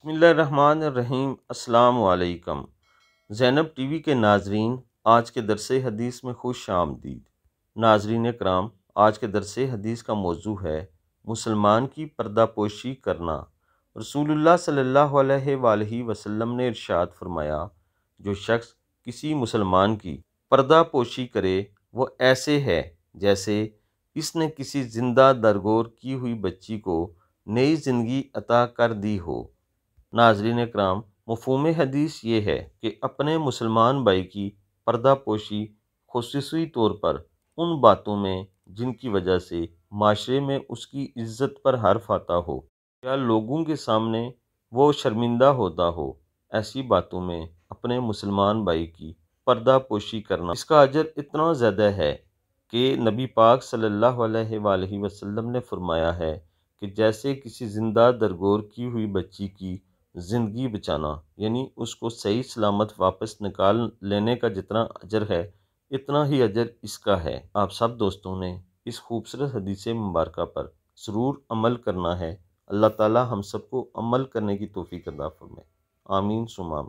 بسم اللہ الرحمن الرحیم۔ السلام علیکم زینب ٹی وی کے ناظرین، آج کے درس حدیث میں خوش آمدید۔ ناظرین کرام، آج کے درس حدیث کا موضوع ہے مسلمان کی پردہ پوشی کرنا۔ رسول اللہ صلی اللہ علیہ وآلہ وسلم نے ارشاد فرمایا، جو شخص کسی مسلمان کی پردہ پوشی کرے وہ ایسے ہے جیسے اس نے کسی زندہ درگور کی ہوئی بچی کو نئی زندگی عطا کر دی ہو۔ ناظرین کرام، مفہوم حدیث یہ ہے کہ اپنے مسلمان بھائی کی پردہ پوشی خصوصی طور پر ان باتوں میں جن کی وجہ سے معاشرے میں اس کی عزت پر حرف آتا ہو یا لوگوں کے سامنے وہ شرمندہ ہوتا ہو، ایسی باتوں میں اپنے مسلمان بھائی کی پردہ پوشی کرنا، اس کا اجر اتنا زیادہ ہے کہ نبی پاک صلی اللہ علیہ وآلہ وسلم نے فرمایا ہے کہ جیسے کسی زندہ درگور کی ہوئی بچی کی زندگی بچانا، یعنی اس کو صحیح سلامت واپس نکال لینے کا جتنا اجر ہے، اتنا ہی اجر اس کا ہے۔ آپ سب دوستوں نے اس خوبصورت حدیث مبارکہ پر ضرور عمل کرنا ہے۔ اللہ تعالی ہم سب کو عمل کرنے کی توفیق عطا فرمائے۔ آمین ثم آمین۔